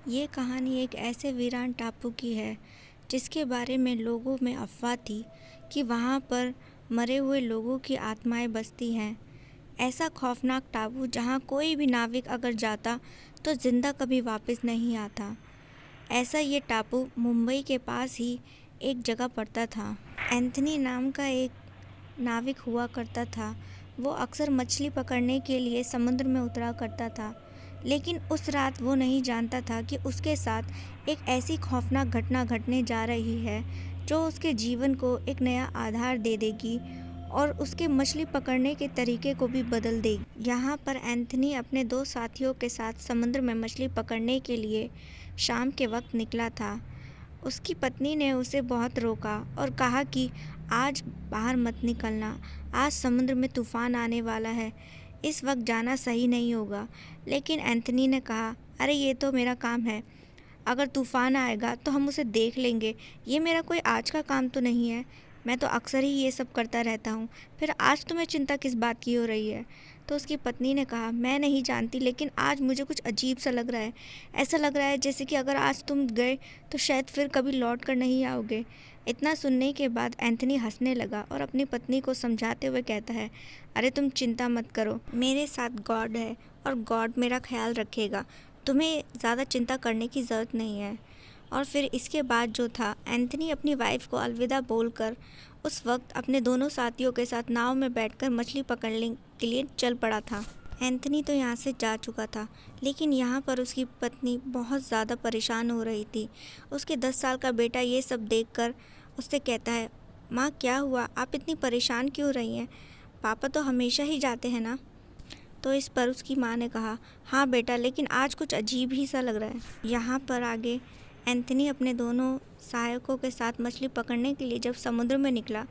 ये कहानी एक ऐसे वीरान टापू की है जिसके बारे में लोगों में अफवाह थी कि वहाँ पर मरे हुए लोगों की आत्माएं बसती हैं। ऐसा खौफनाक टापू जहाँ कोई भी नाविक अगर जाता तो जिंदा कभी वापस नहीं आता। ऐसा ये टापू मुंबई के पास ही एक जगह पड़ता था। एंथनी नाम का एक नाविक हुआ करता था। वो अक्सर मछली पकड़ने के लिए समुद्र में उतरा करता था, लेकिन उस रात वो नहीं जानता था कि उसके साथ एक ऐसी खौफनाक घटना घटने जा रही है जो उसके जीवन को एक नया आधार दे देगी और उसके मछली पकड़ने के तरीके को भी बदल देगी। यहाँ पर एंथनी अपने दो साथियों के साथ समुद्र में मछली पकड़ने के लिए शाम के वक्त निकला था। उसकी पत्नी ने उसे बहुत रोका और कहा कि आज बाहर मत निकलना, आज समुद्र में तूफान आने वाला है, इस वक्त जाना सही नहीं होगा। लेकिन एंथनी ने कहा, अरे ये तो मेरा काम है, अगर तूफान आएगा तो हम उसे देख लेंगे, ये मेरा कोई आज का काम तो नहीं है, मैं तो अक्सर ही ये सब करता रहता हूँ, फिर आज तुम्हें चिंता किस बात की हो रही है। तो उसकी पत्नी ने कहा, मैं नहीं जानती, लेकिन आज मुझे कुछ अजीब सा लग रहा है। ऐसा लग रहा है जैसे कि अगर आज तुम गए तो शायद फिर कभी लौट कर नहीं आओगे। इतना सुनने के बाद एंथनी हंसने लगा और अपनी पत्नी को समझाते हुए कहता है, अरे तुम चिंता मत करो, मेरे साथ गॉड है और गॉड मेरा ख्याल रखेगा, तुम्हें ज़्यादा चिंता करने की ज़रूरत नहीं है। और फिर इसके बाद जो था, एंथनी अपनी वाइफ को अलविदा बोलकर उस वक्त अपने दोनों साथियों के साथ नाव में बैठकर मछली पकड़ने के लिए चल पड़ा था। एंथनी तो यहाँ से जा चुका था, लेकिन यहाँ पर उसकी पत्नी बहुत ज़्यादा परेशान हो रही थी। उसके 10 साल का बेटा ये सब देखकर उससे कहता है, माँ क्या हुआ, आप इतनी परेशान क्यों रही हैं, पापा तो हमेशा ही जाते हैं ना। तो इस पर उसकी माँ ने कहा, हाँ बेटा, लेकिन आज कुछ अजीब ही सा लग रहा है। यहाँ पर आगे एंथनी अपने दोनों सहायकों के साथ मछली पकड़ने के लिए जब समुद्र में निकला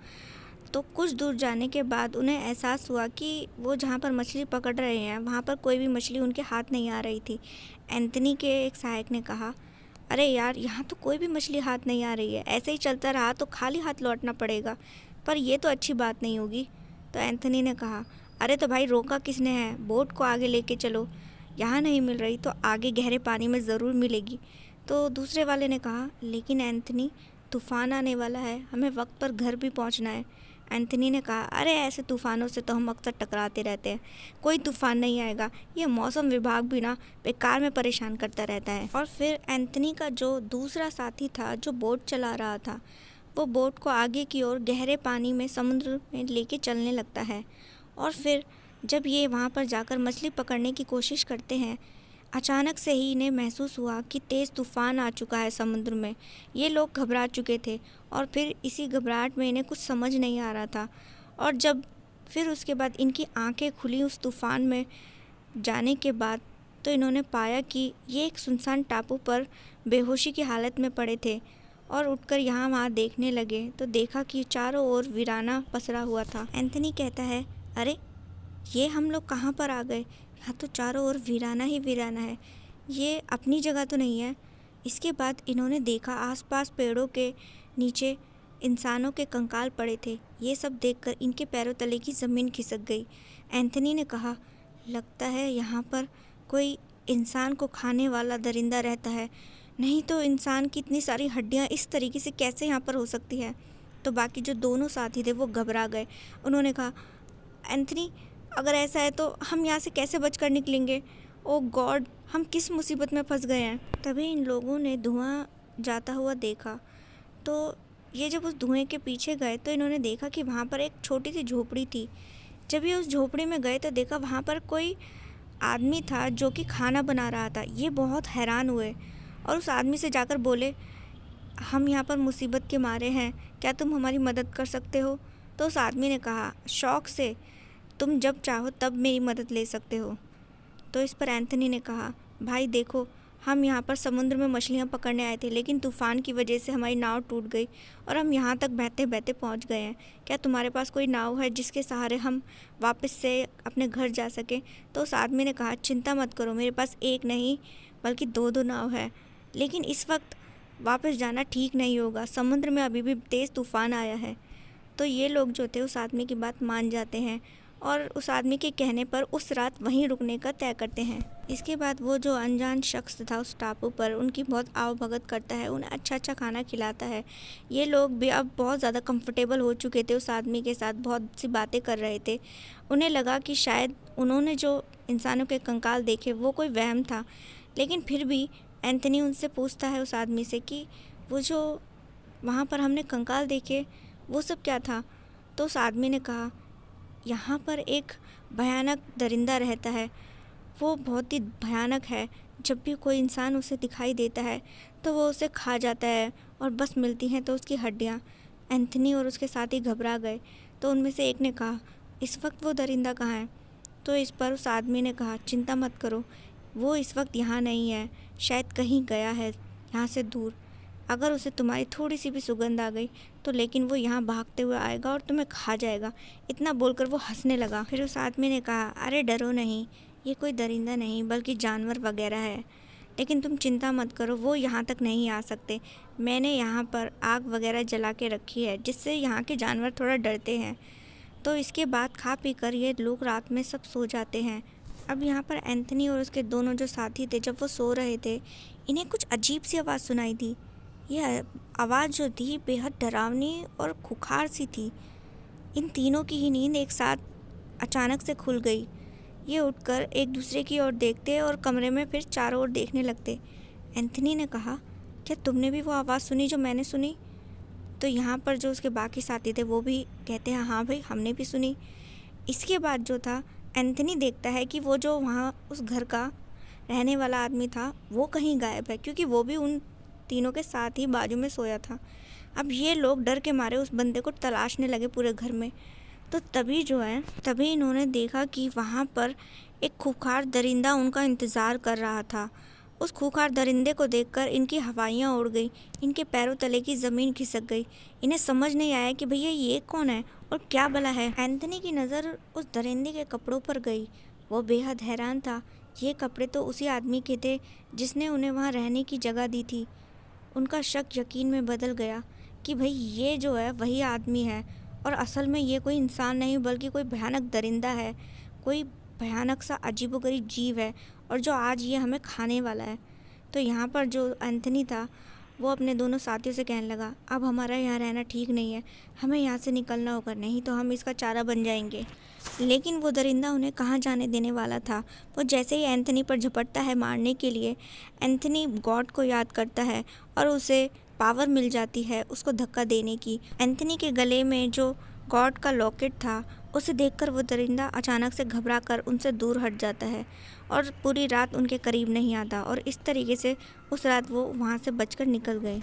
तो कुछ दूर जाने के बाद उन्हें एहसास हुआ कि वो जहाँ पर मछली पकड़ रहे हैं वहाँ पर कोई भी मछली उनके हाथ नहीं आ रही थी। एंथनी के एक सहायक ने कहा, अरे यार, यहाँ तो कोई भी मछली हाथ नहीं आ रही है, ऐसे ही चलता रहा तो खाली हाथ लौटना पड़ेगा, पर ये तो अच्छी बात नहीं होगी। तो एंथनी ने कहा, अरे तो भाई रोका किसने है, बोट को आगे लेके चलो, यहाँ नहीं मिल रही तो आगे गहरे पानी में ज़रूर मिलेगी। तो दूसरे वाले ने कहा, लेकिन एंथनी, तूफ़ान आने वाला है, हमें वक्त पर घर भी पहुँचना है। एंथनी ने कहा, अरे ऐसे तूफ़ानों से तो हम अक्सर टकराते रहते हैं, कोई तूफ़ान नहीं आएगा, ये मौसम विभाग भी ना बेकार में परेशान करता रहता है। और फिर एंथनी का जो दूसरा साथी था जो बोट चला रहा था, वो बोट को आगे की ओर गहरे पानी में समुद्र में लेके चलने लगता है। और फिर जब ये वहाँ पर जाकर मछली पकड़ने की कोशिश करते हैं, अचानक से ही इन्हें महसूस हुआ कि तेज़ तूफ़ान आ चुका है समुद्र में। ये लोग घबरा चुके थे और फिर इसी घबराहट में इन्हें कुछ समझ नहीं आ रहा था। और जब फिर उसके बाद इनकी आंखें खुली उस तूफ़ान में जाने के बाद, तो इन्होंने पाया कि ये एक सुनसान टापू पर बेहोशी की हालत में पड़े थे। और उठकर यहाँ वहाँ देखने लगे तो देखा कि चारों ओर वीराना पसरा हुआ था। एंथनी कहता है, अरे ये हम लोग कहाँ पर आ गए, यहाँ तो चारों ओर वीराना ही वीराना है, ये अपनी जगह तो नहीं है। इसके बाद इन्होंने देखा आसपास पेड़ों के नीचे इंसानों के कंकाल पड़े थे। ये सब देखकर इनके पैरों तले की ज़मीन खिसक गई। एंथनी ने कहा, लगता है यहाँ पर कोई इंसान को खाने वाला दरिंदा रहता है, नहीं तो इंसान की इतनी सारी हड्डियाँ इस तरीके से कैसे यहाँ पर हो सकती है। तो बाकी जो दोनों साथी थे वो घबरा गए। उन्होंने कहा, एंथनी, अगर ऐसा है तो हम यहाँ से कैसे बचकर निकलेंगे, ओ गॉड, हम किस मुसीबत में फंस गए हैं। तभी इन लोगों ने धुआं जाता हुआ देखा। तो ये जब उस धुएं के पीछे गए तो इन्होंने देखा कि वहाँ पर एक छोटी सी झोपड़ी थी। जब ये उस झोपड़ी में गए तो देखा वहाँ पर कोई आदमी था जो कि खाना बना रहा था। ये बहुत हैरान हुए और उस आदमी से जाकर बोले, हम यहाँ पर मुसीबत के मारे हैं, क्या तुम हमारी मदद कर सकते हो। तो उस आदमी ने कहा, शौक़ से, तुम जब चाहो तब मेरी मदद ले सकते हो। तो इस पर एंथनी ने कहा, भाई देखो, हम यहाँ पर समुद्र में मछलियाँ पकड़ने आए थे, लेकिन तूफ़ान की वजह से हमारी नाव टूट गई और हम यहाँ तक बहते बहते पहुँच गए हैं। क्या तुम्हारे पास कोई नाव है जिसके सहारे हम वापस से अपने घर जा सकें। तो उस आदमी ने कहा, चिंता मत करो, मेरे पास एक नहीं बल्कि दो दो नाव है, लेकिन इस वक्त वापस जाना ठीक नहीं होगा, समुद्र में अभी भी तेज़ तूफ़ान आया है। तो ये लोग जो थे उस आदमी की बात मान जाते हैं और उस आदमी के कहने पर उस रात वहीं रुकने का तय करते हैं। इसके बाद वो जो अनजान शख्स था उस टापू पर उनकी बहुत आवभगत करता है, उन्हें अच्छा अच्छा खाना खिलाता है। ये लोग भी अब बहुत ज़्यादा कंफर्टेबल हो चुके थे उस आदमी के साथ, बहुत सी बातें कर रहे थे। उन्हें लगा कि शायद उन्होंने जो इंसानों के कंकाल देखे वो कोई वहम था, लेकिन फिर भी एंथनी उनसे पूछता है उस आदमी से कि वो जो वहाँ पर हमने कंकाल देखे वो सब क्या था। तो उस आदमी ने कहा, यहाँ पर एक भयानक दरिंदा रहता है, वो बहुत ही भयानक है। जब भी कोई इंसान उसे दिखाई देता है तो वो उसे खा जाता है और बस मिलती हैं तो उसकी हड्डियाँ। एंथनी और उसके साथी घबरा गए। तो उनमें से एक ने कहा, इस वक्त वो दरिंदा कहाँ है। तो इस पर उस आदमी ने कहा, चिंता मत करो, वो इस वक्त यहाँ नहीं है, शायद कहीं गया है यहाँ से दूर। अगर उसे तुम्हारी थोड़ी सी भी सुगंध आ गई तो लेकिन वो यहाँ भागते हुए आएगा और तुम्हें खा जाएगा। इतना बोलकर वो हंसने लगा। फिर उस आदमी ने कहा, अरे डरो नहीं, ये कोई दरिंदा नहीं बल्कि जानवर वगैरह है, लेकिन तुम चिंता मत करो, वो यहाँ तक नहीं आ सकते। मैंने यहाँ पर आग वगैरह जला के रखी है जिससे यहाँ के जानवर थोड़ा डरते हैं। तो इसके बाद खा पी कर ये लोग रात में सब सो जाते हैं। अब यहाँ पर एंथनी और उसके दोनों जो साथी थे, जब वो सो रहे थे, इन्हें कुछ अजीब सी आवाज़ सुनाई दी। यह आवाज़ जो थी बेहद डरावनी और खुखार सी थी। इन तीनों की ही नींद एक साथ अचानक से खुल गई। ये उठकर एक दूसरे की ओर देखते और कमरे में फिर चारों ओर देखने लगते। एंथनी ने कहा, क्या तुमने भी वो आवाज़ सुनी जो मैंने सुनी। तो यहाँ पर जो उसके बाकी साथी थे वो भी कहते हैं, हाँ भाई, हमने भी सुनी। इसके बाद जो था, एंथनी देखता है कि वो जो वहाँ उस घर का रहने वाला आदमी था वो कहीं गायब है, क्योंकि वो भी उन तीनों के साथ ही बाजू में सोया था। अब ये लोग डर के मारे उस बंदे को तलाशने लगे पूरे घर में। तो तभी इन्होंने देखा कि वहाँ पर एक खूंखार दरिंदा उनका इंतज़ार कर रहा था। उस खूंखार दरिंदे को देखकर इनकी हवाइयाँ उड़ गई, इनके पैरों तले की ज़मीन खिसक गई। इन्हें समझ नहीं आया कि भैया ये कौन है और क्या भला है। एंथनी की नज़र उस दरिंदे के कपड़ों पर गई। वो बेहद हैरान था। ये कपड़े तो उसी आदमी के थे जिसने उन्हें वहाँ रहने की जगह दी थी। उनका शक यकीन में बदल गया कि भाई ये जो है वही आदमी है, और असल में ये कोई इंसान नहीं बल्कि कोई भयानक दरिंदा है, कोई भयानक सा अजीबोगरीब जीव है, और जो आज ये हमें खाने वाला है। तो यहाँ पर जो एंथनी था वो अपने दोनों साथियों से कहने लगा, अब हमारा यहाँ रहना ठीक नहीं है, हमें यहाँ से निकलना होगा, नहीं तो हम इसका चारा बन जाएंगे। लेकिन वो दरिंदा उन्हें कहाँ जाने देने वाला था। वो जैसे ही एंथनी पर झपटता है मारने के लिए, एंथनी गॉड को याद करता है और उसे पावर मिल जाती है उसको धक्का देने की। एंथनी के गले में जो गॉड का लॉकेट था उसे देखकर वो दरिंदा अचानक से घबरा कर उनसे दूर हट जाता है और पूरी रात उनके करीब नहीं आता, और इस तरीके से उस रात वो वहाँ से बचकर निकल गए।